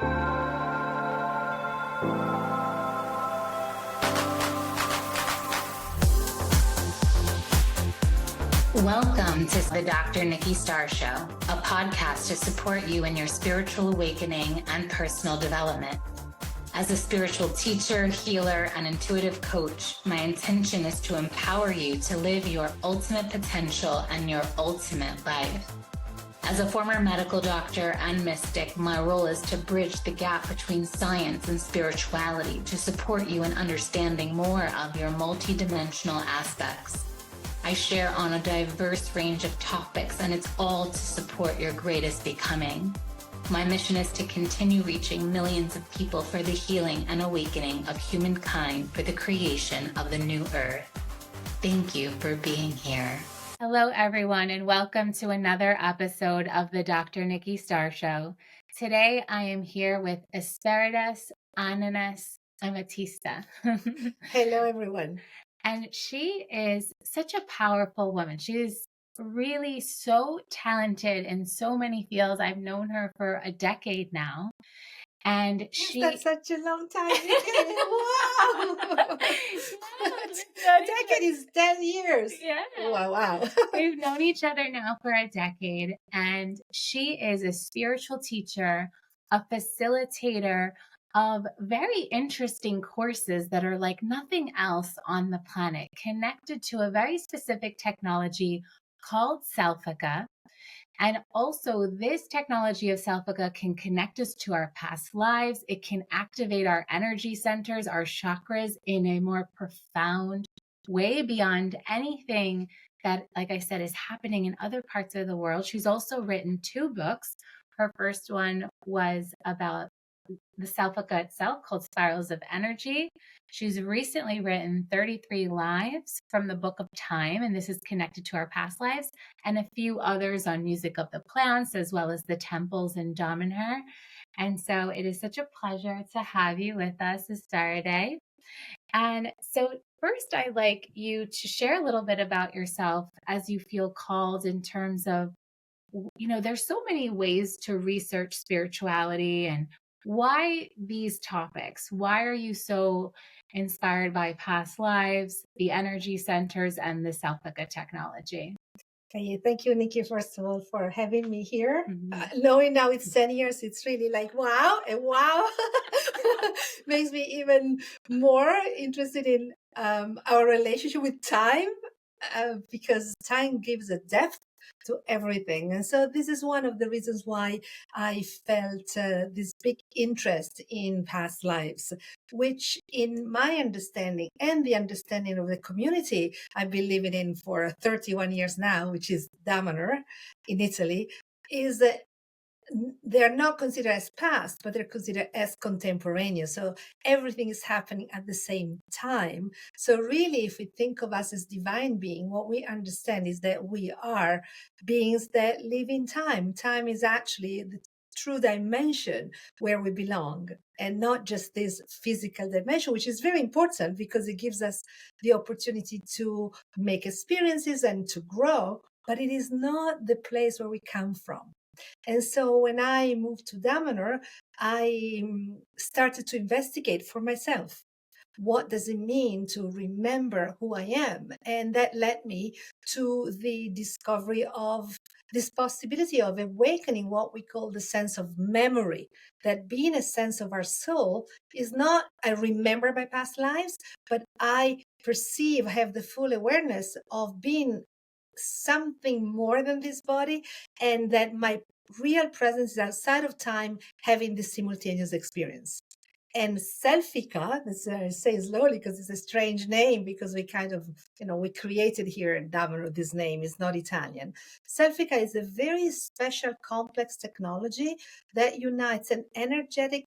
Welcome to the Dr. Nikki Starr Show, a podcast to support you in your spiritual awakening and personal development. As a spiritual teacher, healer, and intuitive coach, my intention is to empower you to live your ultimate potential and your ultimate life. As a former medical doctor and mystic, my role is to bridge the gap between science and spirituality to support you in understanding more of your multidimensional aspects. I share on a diverse range of topics, and it's all to support your greatest becoming. My mission is to continue reaching millions of people for the healing and awakening of humankind for the creation of the new earth. Thank you for being here. Hello, everyone, and welcome to another episode of the Dr. Nikki Starr Show. Today, I am here with Esperide Ananas Amethysts. Hello, everyone. And she is such a powerful woman. She is really so talented in so many fields. I've known her for a decade now. And That's such a long time. Wow. A decade is 10 years. Yeah. Wow. We've known each other now for a decade. And she is a spiritual teacher, a facilitator of very interesting courses that are like nothing else on the planet, connected to a very specific technology called Selfica. And also this technology of Selfica can connect us to our past lives. It can activate our energy centers, our chakras in a more profound way beyond anything that, like I said, is happening in other parts of the world. She's also written 2 books. Her first one was about the Selfica itself, called Spirals of Energy. She's recently written 33 lives from the Book of Time, and this is connected to our past lives, and a few others on music of the plants, as well as the temples in Dominher. And so it is such a pleasure to have you with us, Esperide. And so first, I'd like you to share a little bit about yourself as you feel called in terms of, there's so many ways to research spirituality, and why these topics? Why are you so inspired by past lives, the energy centers, and the Selfica technology? Okay, thank you, Nikki, first of all, for having me here. Knowing now it's 10 years, it's really like, wow, and wow. Makes me even more interested in our relationship with time, because time gives a depth to everything. And so this is one of the reasons why I felt this big interest in past lives, which in my understanding and the understanding of the community I've been living in for 31 years now, which is Dominher in Italy, is that they're not considered as past, but they're considered as contemporaneous. So everything is happening at the same time. So really, if we think of us as divine being, what we understand is that we are beings that live in time. Time is actually the true dimension where we belong, and not just this physical dimension, which is very important because it gives us the opportunity to make experiences and to grow, but it is not the place where we come from. And so when I moved to Dominher, I started to investigate for myself. What does it mean to remember who I am? And that led me to the discovery of this possibility of awakening what we call the sense of memory, that being a sense of our soul is not I remember my past lives, but I perceive, have the full awareness of being something more than this body, and that my real presence is outside of time, having this simultaneous experience. And Selfica, let's say slowly because it's a strange name, because we kind of, we created here in Dominher this name, is not Italian. Selfica is a very special, complex technology that unites an energetic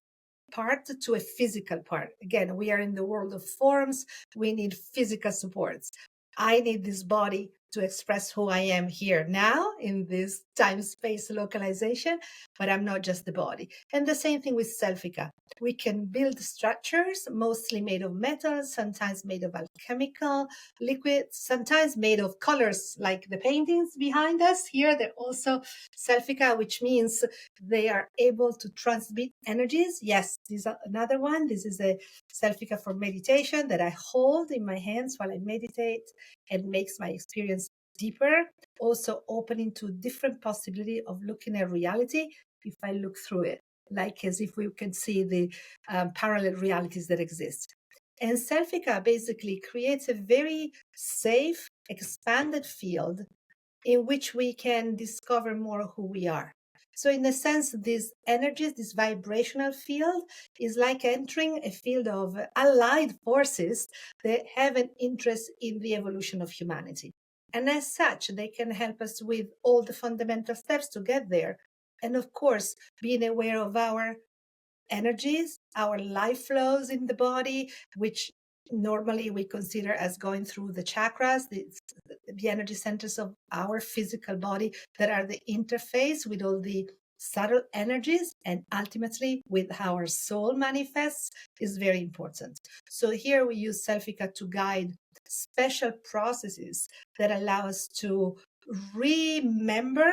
part to a physical part. Again, we are in the world of forms. We need physical supports. I need this body to express who I am here now in this time-space localization. but I'm not just the body. And the same thing with Selfica. We can build structures, mostly made of metal, sometimes made of alchemical liquids, sometimes made of colors, like the paintings behind us here. They're also Selfica, which means they are able to transmit energies. Yes, this is another one. This is a Selfica for meditation that I hold in my hands while I meditate, and makes my experience deeper, also opening to different possibility of looking at reality if I look through it, like as if we can see the parallel realities that exist. And Selfica basically creates a very safe, expanded field in which we can discover more who we are. So in a sense, these energies, this vibrational field is like entering a field of allied forces that have an interest in the evolution of humanity. And as such, they can help us with all the fundamental steps to get there. And of course, being aware of our energies, our life flows in the body, which normally we consider as going through the chakras, the energy centers of our physical body that are the interface with all the subtle energies, and ultimately with how our soul manifests, is very important. So here we use Selfica to guide special processes that allow us to remember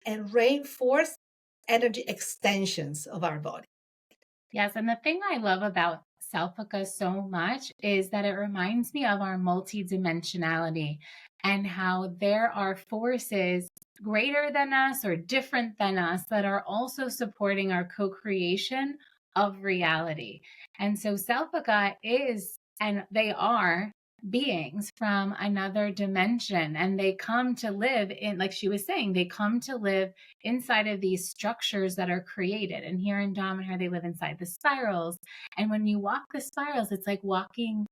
and reinforce energy extensions of our body. Yes, and the thing I love about Selfica so much is that it reminds me of our multidimensionality and how there are forces greater than us or different than us that are also supporting our co-creation of reality. And so Selfica is, and they are beings from another dimension, and they come to live in, like she was saying, they come to live inside of these structures that are created. And here in Dominator, they live inside the spirals. And when you walk the spirals, it's like walking.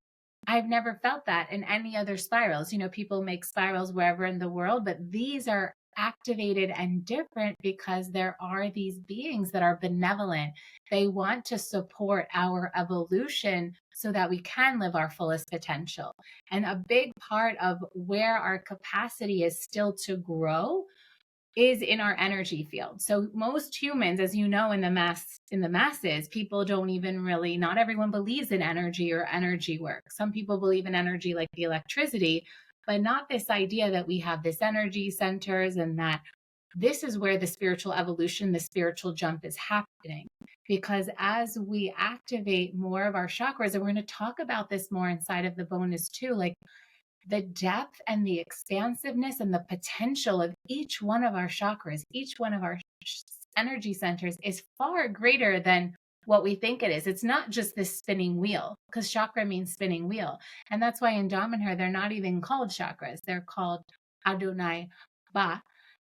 I've never felt that in any other spirals. You know, people make spirals wherever in the world, but these are activated and different because there are these beings that are benevolent. They want to support our evolution so that we can live our fullest potential. And a big part of where our capacity is still to grow is in our energy field. So most humans, as you know, in the masses, people don't even really, not everyone believes in energy or energy work. Some people believe in energy like the electricity, but not this idea that we have this energy centers and that this is where the spiritual evolution, the spiritual jump is happening. Because as we activate more of our chakras, and we're going to talk about this more inside of the bonus too, like the depth and the expansiveness and the potential of each one of our chakras, each one of our energy centers is far greater than what we think it is. It's not just this spinning wheel, because chakra means spinning wheel. And that's why in Dominator, they're not even called chakras. They're called Adonai Ba.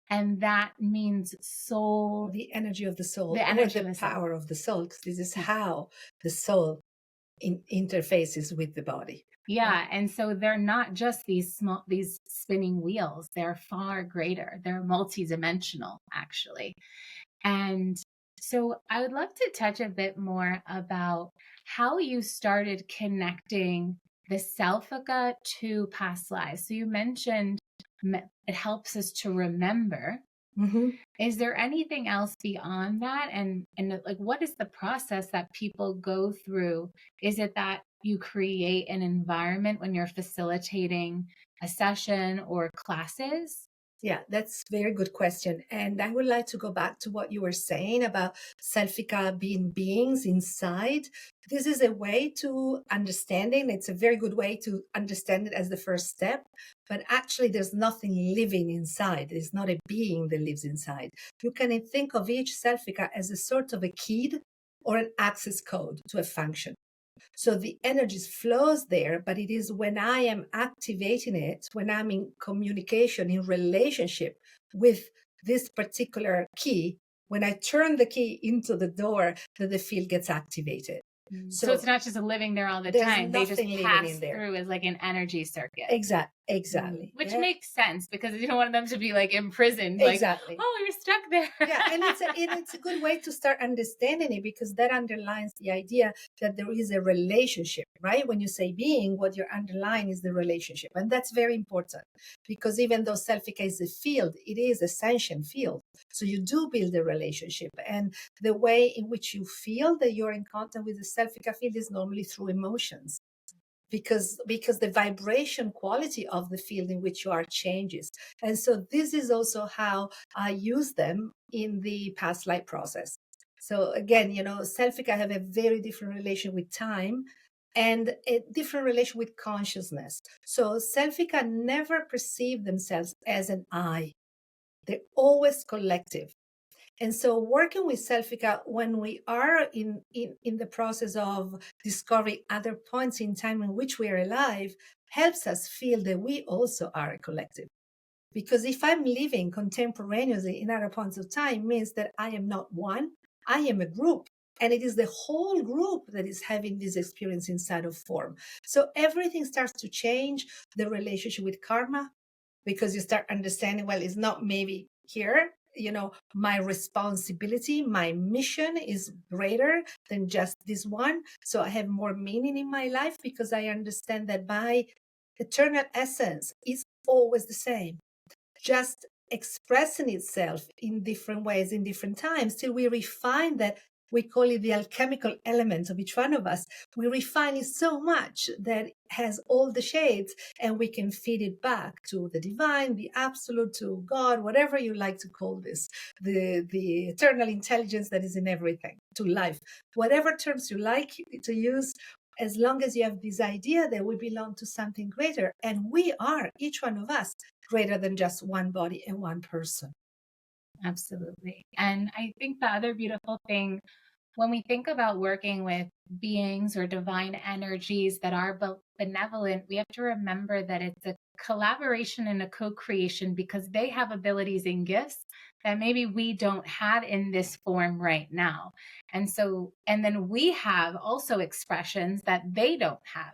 And that means soul. The energy of the soul. The energy of the power of the soul. Because this is how the soul interfaces with the body. Yeah. And so they're not just these spinning wheels. They're far greater. They're multidimensional, actually. And so I would love to touch a bit more about how you started connecting the Selfica to past lives. So you mentioned it helps us to remember. Mm-hmm. Is there anything else beyond that? And like, what is the process that people go through? Is it that you create an environment when you're facilitating a session or classes? Yeah, that's a very good question. And I would like to go back to what you were saying about Selfica being beings inside. This is a way to understanding. It's a very good way to understand it as the first step. But actually, there's nothing living inside. There's not a being that lives inside. You can think of each Selfica as a sort of a key or an access code to a function. So the energy flows there, but it is when I am activating it, when I'm in communication, in relationship with this particular key, when I turn the key into the door, that the field gets activated. So it's not just living there all the time. They just pass in there. through as like an energy circuit. Exactly. Exactly. Which makes sense, because you don't want them to be like imprisoned. Exactly. Like, oh, you're stuck there. Yeah, and it's a good way to start understanding it, because that underlines the idea that there is a relationship, right? When you say being, what you're underlying is the relationship. And that's very important, because even though Selfica is a field, it is a sentient field. So you do build a relationship. And the way in which you feel that you're in contact with the Selfica field is normally through emotions, because the vibration quality of the field in which you are changes. And so this is also how I use them in the past life process. So again, Selfica have a very different relation with time and a different relation with consciousness. So Selfica never perceive themselves as an I. They're always collective. And so working with Selfica, when we are in the process of discovering other points in time in which we are alive, helps us feel that we also are a collective. Because if I'm living contemporaneously in other points of time, means that I am not one, I am a group. And it is the whole group that is having this experience inside of form. So everything starts to change, the relationship with karma, because you start understanding, well, it's not maybe here, my responsibility, my mission is greater than just this one. So I have more meaning in my life, because I understand that my eternal essence is always the same, just expressing itself in different ways in different times, till we refine that. We call it the alchemical element of each one of us. We refine it so much that it has all the shades, and we can feed it back to the divine, the absolute, to God, whatever you like to call this, the eternal intelligence that is in everything, to life, whatever terms you like to use, as long as you have this idea that we belong to something greater. And we are, each one of us, greater than just one body and one person. Absolutely. And I think the other beautiful thing, when we think about working with beings or divine energies that are benevolent, we have to remember that it's a collaboration and a co-creation, because they have abilities and gifts that maybe we don't have in this form right now. And then we have also expressions that they don't have.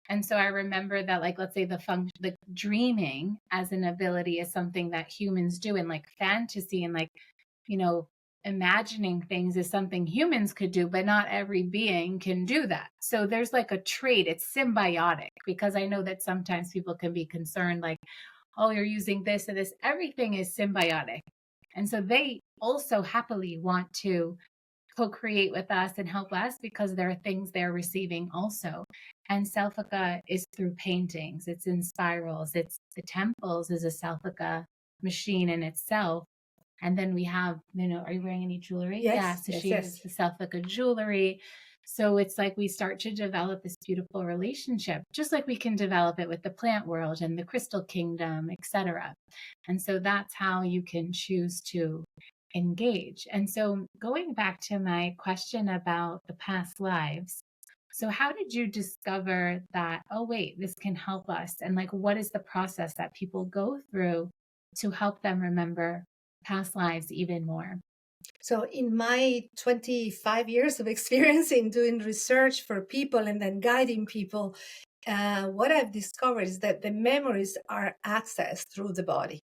And so I remember that, like, let's say the dreaming as an ability is something that humans do, and like fantasy and like, imagining things is something humans could do, but not every being can do that. So there's like a trait, it's symbiotic, because I know that sometimes people can be concerned, like, oh, you're using this and this. Everything is symbiotic. And so they also happily want to co-create with us and help us, because there are things they're receiving also. And Selfica is through paintings, it's in spirals, it's the temples is a Selfica machine in itself. And then we have, are you wearing any jewelry? Yes, yeah, so yes, she yes. has the Selfica jewelry. So it's like we start to develop this beautiful relationship, just like we can develop it with the plant world and the crystal kingdom, etc. And so that's how you can choose to engage. And so going back to my question about the past lives, so how did you discover that, oh, wait, this can help us? And like, what is the process that people go through to help them remember past lives even more? So in my 25 years of experience in doing research for people and then guiding people, what I've discovered is that the memories are accessed through the body.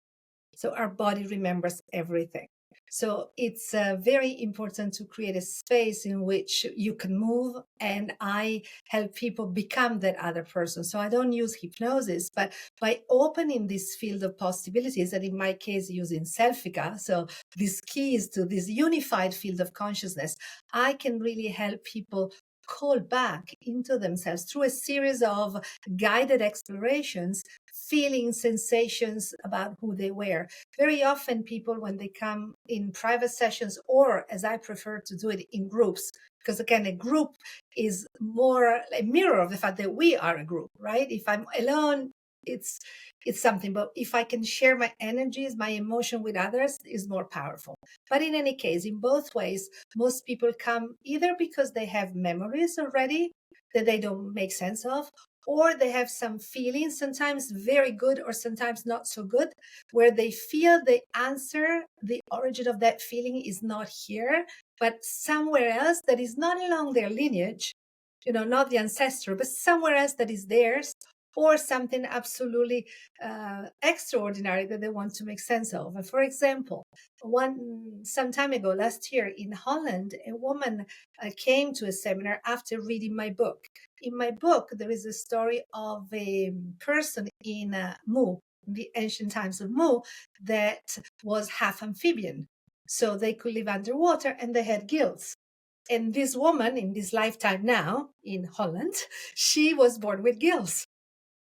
So our body remembers everything. So it's very important to create a space in which you can move, and I help people become that other person. So I don't use hypnosis, but by opening this field of possibilities, and in my case, using Selfica, so these keys to this unified field of consciousness, I can really help people call back into themselves through a series of guided explorations, feelings, sensations about who they were. Very often people, when they come in private sessions, or as I prefer to do it, in groups, because again, a group is more a mirror of the fact that we are a group, right? If I'm alone, it's something, but if I can share my energies, my emotion with others, is more powerful. But in any case, in both ways, most people come either because they have memories already that they don't make sense of, or they have some feelings, sometimes very good or sometimes not so good, where they feel the answer, the origin of that feeling is not here, but somewhere else that is not along their lineage, not the ancestor, but somewhere else that is theirs. or something absolutely extraordinary that they want to make sense of. For example, some time ago, last year in Holland, a woman came to a seminar after reading my book. In my book, there is a story of a person in Mu, the ancient times of Mu, that was half amphibian. So they could live underwater and they had gills. And this woman in this lifetime now in Holland, she was born with gills.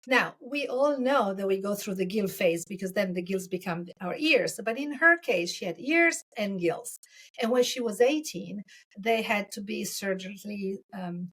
Now, we all know that we go through the gill phase because then the gills become our ears. But in her case, she had ears and gills. And when she was 18, they had to be surgically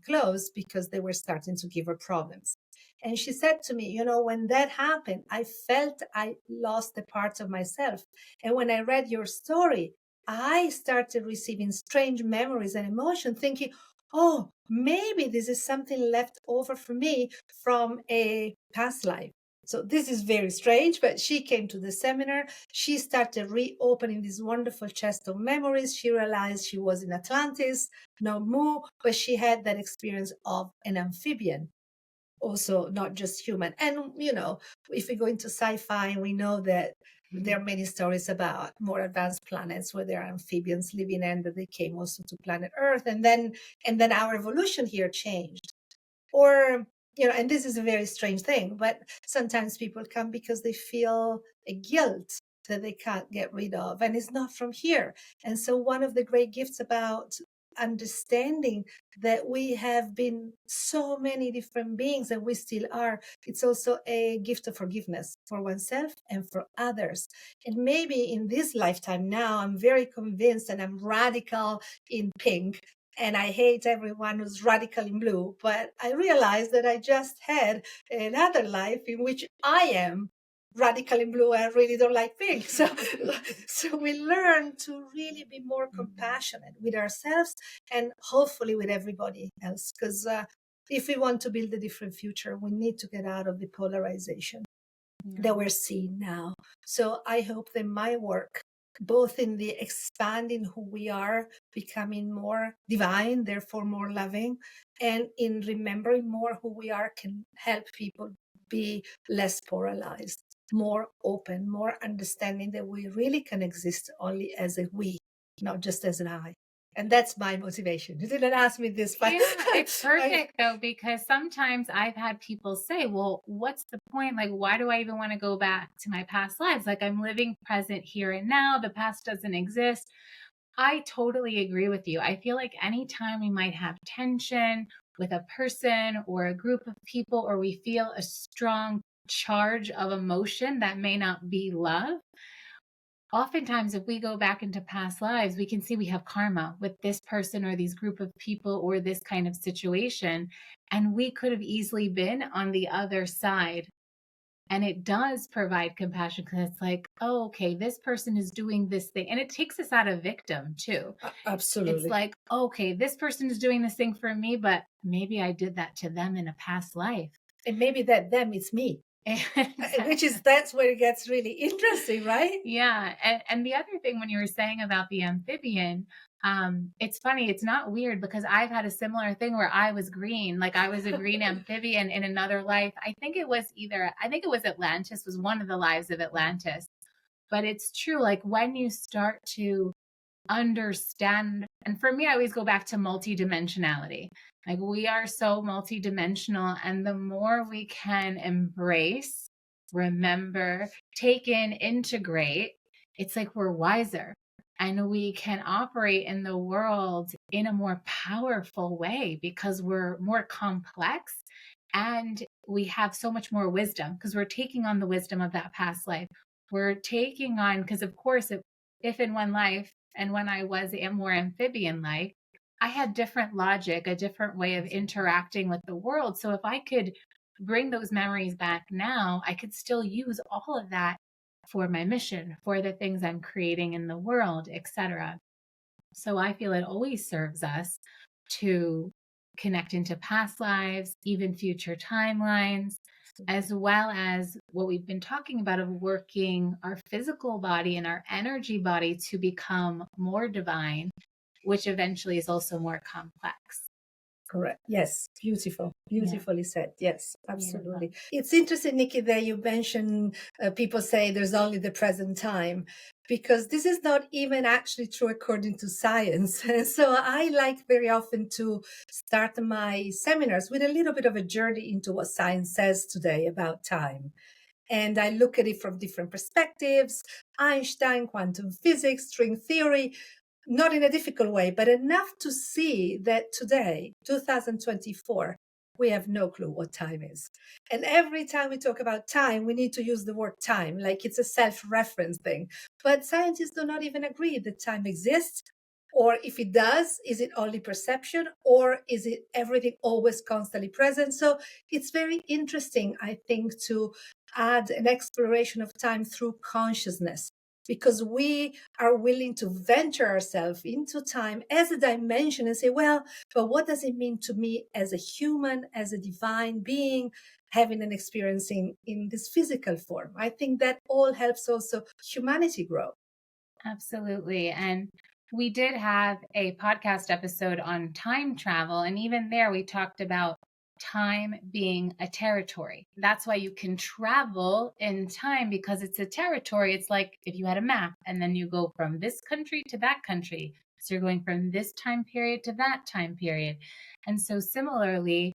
closed because they were starting to give her problems. And she said to me, when that happened, I felt I lost a part of myself. And when I read your story, I started receiving strange memories and emotion, thinking, oh, maybe this is something left over for me from a past life. So this is very strange, but she came to the seminar. She started reopening this wonderful chest of memories. She realized she was in Atlantis, no Mu, but she had that experience of an amphibian, also not just human. And, if we go into sci-fi, we know that there are many stories about more advanced planets where there are amphibians living and that they came also to planet Earth. And then our evolution here changed. Or, and this is a very strange thing, but sometimes people come because they feel a guilt that they can't get rid of, and it's not from here. And so one of the great gifts about understanding that we have been so many different beings and we still are, it's also a gift of forgiveness for oneself and for others. And maybe in this lifetime now, I'm very convinced and I'm radical in pink, and I hate everyone who's radical in blue, but I realized that I just had another life in which I am radical in blue. I really don't like pink. So we learn to really be more compassionate with ourselves and hopefully with everybody else. Because if we want to build a different future, we need to get out of the polarization that we're seeing now. So I hope that my work, both in the expanding who we are, becoming more divine, therefore more loving, and in remembering more who we are, can help people be less polarized, more open, more understanding that we really can exist only as a we, not just as an I. And that's my motivation. You didn't ask me this, but yeah, it's perfect though, because sometimes I've had people say, well, what's the point? Like, why do I even want to go back to my past lives? Like, I'm living present here and now. The past doesn't exist. I totally agree with you. I feel like anytime we might have tension with a person or a group of people, or we feel a strong charge of emotion that may not be love, oftentimes if we go back into past lives, we can see we have karma with this person or these group of people or this kind of situation. And we could have easily been on the other side. And it does provide compassion because it's like, oh, okay, this person is doing this thing. And it takes us out of victim too. Absolutely. It's like, okay, this person is doing this thing for me, but maybe I did that to them in a past life. And maybe that them is me. Exactly. That's where it gets really interesting, right? Yeah. And the other thing when you were saying about the amphibian, it's funny, it's not weird because I've had a similar thing where I was green, like I was a green amphibian in another life. I think it was Atlantis, was one of the lives of Atlantis. But it's true, like when you start to understand, and for me, I always go back to multidimensionality. Like we are so multidimensional, and the more we can embrace, remember, take in, integrate, it's like we're wiser and we can operate in the world in a more powerful way because we're more complex and we have so much more wisdom because we're taking on the wisdom of that past life. We're taking on, because of course, if in one life and when I was a more amphibian like, I had different logic, a different way of interacting with the world. So if I could bring those memories back now, I could still use all of that for my mission, for the things I'm creating in the world, etc. So I feel it always serves us to connect into past lives, even future timelines, as well as what we've been talking about of working our physical body and our energy body to become more divine, which eventually is also more complex. Correct. Yes. Beautiful. Beautifully said. Yes, absolutely. Beautiful. It's interesting, Nikki, that you mentioned people say there's only the present time, because this is not even actually true according to science. So I like very often to start my seminars with a little bit of a journey into what science says today about time. And I look at it from different perspectives: Einstein, quantum physics, string theory, not in a difficult way, but enough to see that today, 2024, we have no clue what time is. And every time we talk about time, we need to use the word time, like it's a self-reference thing. But scientists do not even agree that time exists. Or if it does, is it only perception, or is it everything always constantly present? So it's very interesting, I think, to add an exploration of time through consciousness, because we are willing to venture ourselves into time as a dimension and say, well, but what does it mean to me as a human, as a divine being, having an experience in this physical form? I think that all helps also humanity grow. Absolutely. And we did have a podcast episode on time travel. And even there, we talked about time being a territory. That's why you can travel in time, because it's a territory. It's like if you had a map and then you go from this country to that country. So you're going from this time period to that time period. And so similarly,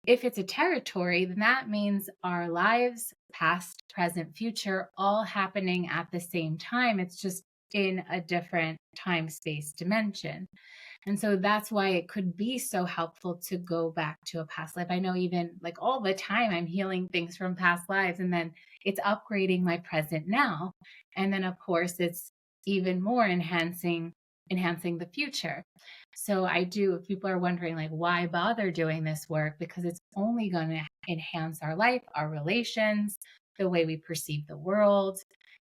if it's a territory, then that means our lives, past, present, future, all happening at the same time. It's just in a different time space dimension. And so that's why it could be so helpful to go back to a past life. I know even like all the time I'm healing things from past lives, and then it's upgrading my present now. And then of course it's even more enhancing the future. So I do, if people are wondering like why bother doing this work, because it's only going to enhance our life, our relations, the way we perceive the world.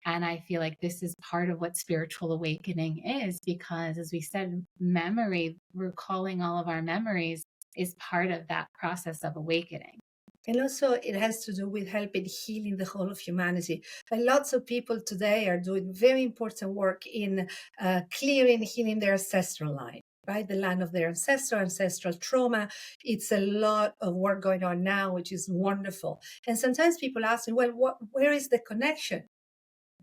And I feel like this is part of what spiritual awakening is, because as we said, memory, recalling all of our memories is part of that process of awakening. And also, it has to do with helping healing the whole of humanity. And lots of people today are doing very important work in clearing, healing their ancestral line, right? The line of their ancestral trauma. It's a lot of work going on now, which is wonderful. And sometimes people ask me, well, where is the connection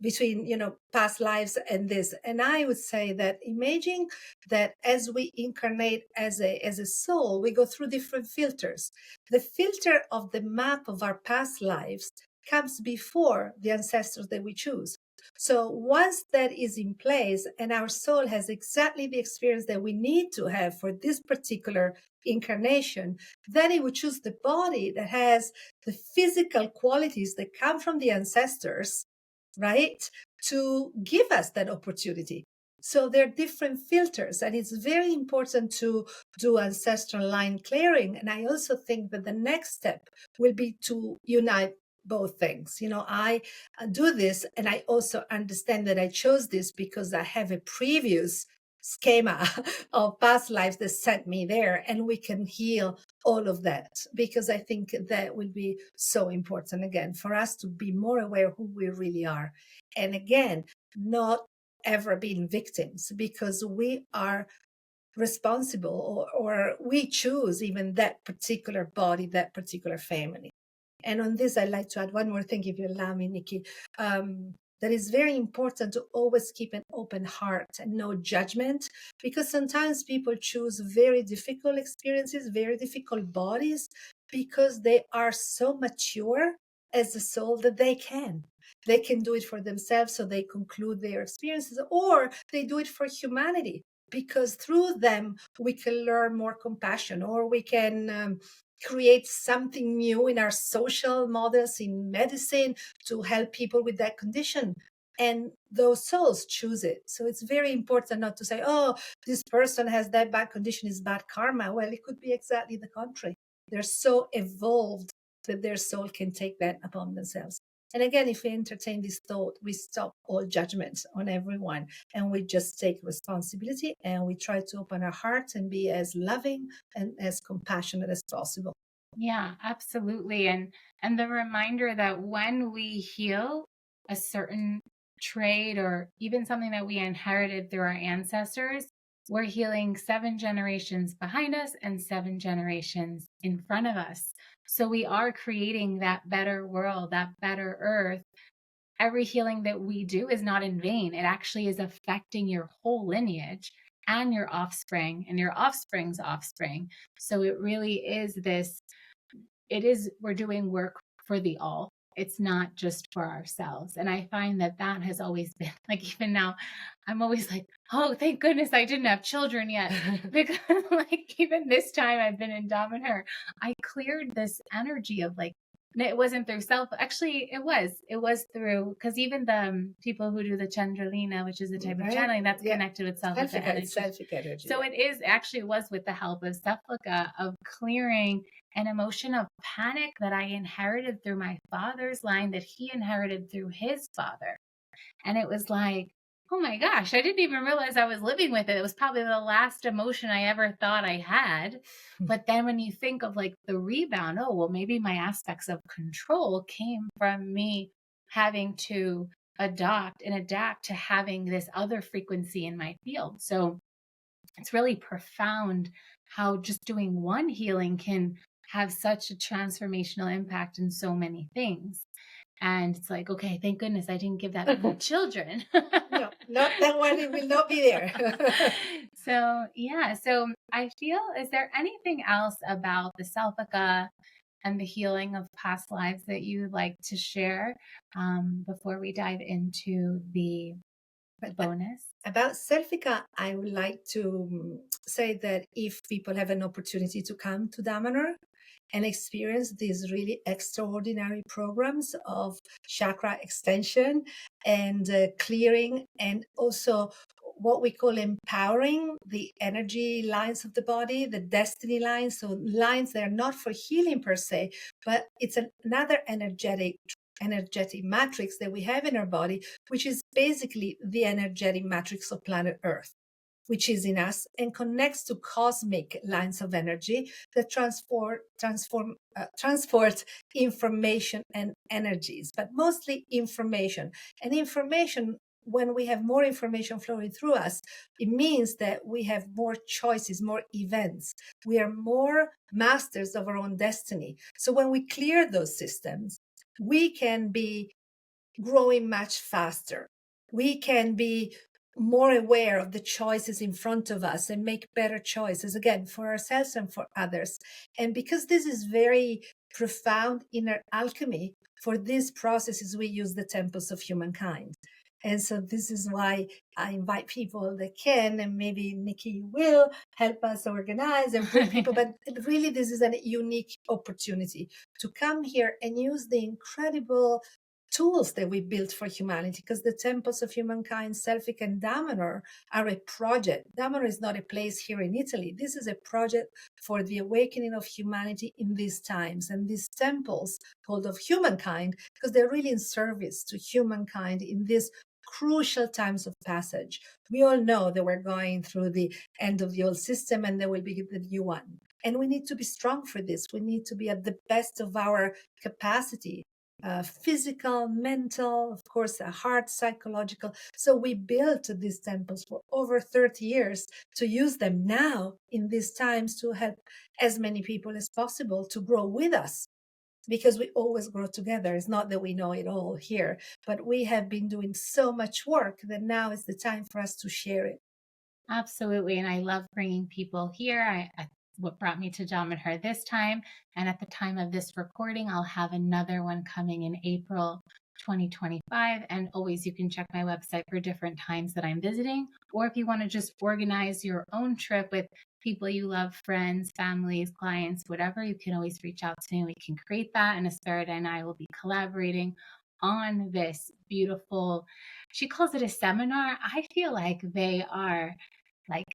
between past lives and this? And I would say that imagine that as we incarnate as a soul, we go through different filters. The filter of the map of our past lives comes before the ancestors that we choose. So once that is in place and our soul has exactly the experience that we need to have for this particular incarnation, then it would choose the body that has the physical qualities that come from the ancestors, right, to give us that opportunity. So there are different filters, and it's very important to do ancestral line clearing. And I also think that the next step will be to unite both things. I do this, and I also understand that I chose this because I have a previous schema of past lives that sent me there, and we can heal all of that, because I think that will be so important, again, for us to be more aware of who we really are. And again, not ever being victims, because we are responsible, or we choose even that particular body, that particular family. And on this, I'd like to add one more thing, if you allow me, Nikki. That is very important to always keep an open heart and no judgment, because sometimes people choose very difficult experiences, very difficult bodies, because they are so mature as a soul that they can do it for themselves. So they conclude their experiences, or they do it for humanity, because through them we can learn more compassion, or we can create something new in our social models, in medicine, to help people with that condition. And those souls choose it. So it's very important not to say, oh, this person has that bad condition, is bad karma. Well, it could be exactly the contrary. They're so evolved that their soul can take that upon themselves. And again, if we entertain this thought, we stop all judgments on everyone, and we just take responsibility, and we try to open our hearts and be as loving and as compassionate as possible. Yeah, absolutely. And the reminder that when we heal a certain trait or even something that we inherited through our ancestors, we're healing 7 generations behind us and 7 generations in front of us. So we are creating that better world, that better earth. Every healing that we do is not in vain. It actually is affecting your whole lineage and your offspring and your offspring's offspring. So it really is we're doing work for the all. It's not just for ourselves. And I find that has always been like, even now, I'm always like, oh, thank goodness I didn't have children yet. Because like, even this time I've been in Dom and Her, I cleared this energy of like, it wasn't through actually it was through, because even the people who do the Chandralina, which is a type of channeling, that's connected with Selfica energy. So it is actually was with the help of Selfica, of clearing an emotion of panic that I inherited through my father's line, that he inherited through his father. And it was like, oh my gosh, I didn't even realize I was living with it. It was probably the last emotion I ever thought I had. But then when you think of like the rebound, oh, well, maybe my aspects of control came from me having to adapt to having this other frequency in my field. So it's really profound how just doing one healing can have such a transformational impact in so many things. And it's like, okay, thank goodness I didn't give that to my children. No, not that one. It will not be there. So, yeah. So I feel, is there anything else about the Selfica and the healing of past lives that you'd like to share before we dive into the bonus? About Selfica, I would like to say that if people have an opportunity to come to Damanar and experience these really extraordinary programs of chakra extension and clearing, and also what we call empowering the energy lines of the body, the destiny lines. So lines that are not for healing per se, but it's another energetic matrix that we have in our body, which is basically the energetic matrix of planet Earth, which is in us and connects to cosmic lines of energy that transport information and energies, but mostly information. And information, when we have more information flowing through us, it means that we have more choices, more events. We are more masters of our own destiny. So when we clear those systems, we can be growing much faster. We can be more aware of the choices in front of us and make better choices, again, for ourselves and for others. And because this is very profound inner alchemy, for these processes, we use the temples of humankind. And so this is why I invite people that can, and maybe Nikki will help us organize and bring people. But really, this is a unique opportunity to come here and use the incredible tools that we built for humanity, because the temples of humankind, Selfic and Damanar, are a project. Damanar is not a place here in Italy. This is a project for the awakening of humanity in these times. And these temples, called of humankind, because they're really in service to humankind in these crucial times of passage. We all know that we're going through the end of the old system and there will be the new one. And we need to be strong for this. We need to be at the best of our capacity. Physical, mental, of course, heart, psychological. So we built these temples for over 30 years to use them now in these times to help as many people as possible to grow with us, because we always grow together. It's not that we know it all here, but we have been doing so much work that now is the time for us to share it. Absolutely. And I love bringing people here. What brought me to Dom and Her this time. And at the time of this recording, I'll have another one coming in April 2025. And always, you can check my website for different times that I'm visiting. Or if you want to just organize your own trip with people you love, friends, families, clients, whatever, you can always reach out to me. We can create that. And Esperide and I will be collaborating on this beautiful, she calls it a seminar. I feel like they are like,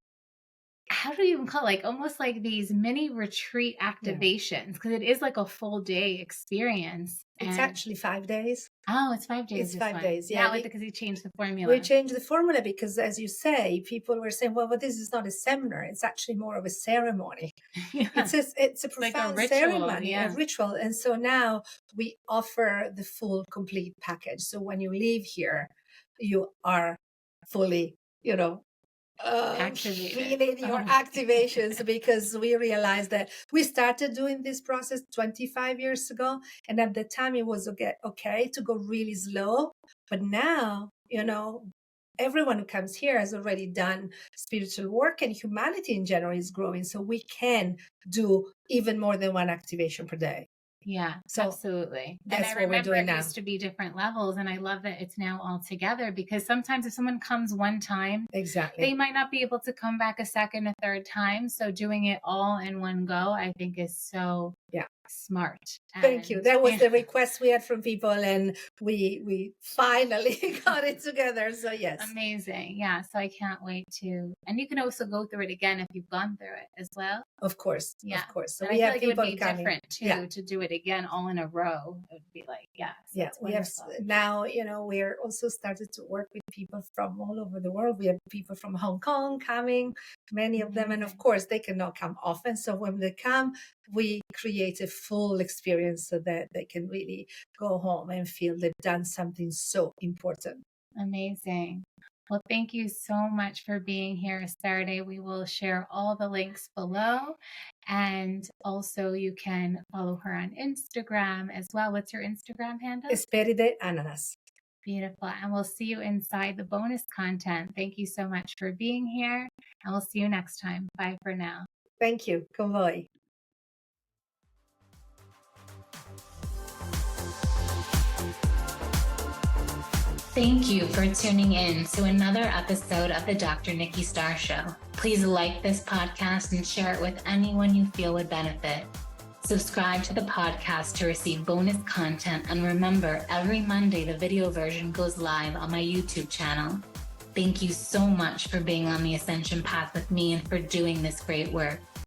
how do you even call it? Like almost like these mini retreat activations, because it is like a full day experience. It's actually 5 days. Oh, it's 5 days. It's 5 days, yeah. Because he changed the formula. We changed the formula because, as you say, people were saying, well, this is not a seminar. It's actually more of a ceremony. Yeah. It's a profound like a ceremony, a ritual. And so now we offer the full, complete package. So when you leave here, you are fully, Activated. feeling your activations, because we realized that we started doing this process 25 years ago. And at the time it was okay to go really slow. But now, everyone who comes here has already done spiritual work, and humanity in general is growing. So we can do even more than one activation per day. Yeah, So absolutely. that's And I what we're remember doing it now. used to be different levels, and I love that it's now all together, because sometimes if someone comes one time, Exactly, they might not be able to come back a second, a third time. So doing it all in one go, I think, is so smart. Thank you. That was the request we had from people, and we finally got it together. So yes. Amazing. Yeah. So I can't wait to, and you can also go through it again if you've gone through it as well. Of course. Yeah. Of course. So and we I feel have like people it would be coming. different too, to do it again all in a row. It would be like, we have now, we're also started to work with people from all over the world. We have people from Hong Kong coming, many of them. And of course, they cannot come often. So when they come, we create a full experience so that they can really go home and feel they've done something so important. Amazing. Well, thank you so much for being here, Esperide. We will share all the links below. And also you can follow her on Instagram as well. What's your Instagram handle? Esperide Ananas. Beautiful. And we'll see you inside the bonus content. Thank you so much for being here. And we'll see you next time. Bye for now. Thank you. Con voi. Thank you for tuning in to another episode of the Dr. Nikki Starr Show. Please like this podcast and share it with anyone you feel would benefit. Subscribe to the podcast to receive bonus content. And remember, every Monday, the video version goes live on my YouTube channel. Thank you so much for being on the ascension path with me and for doing this great work.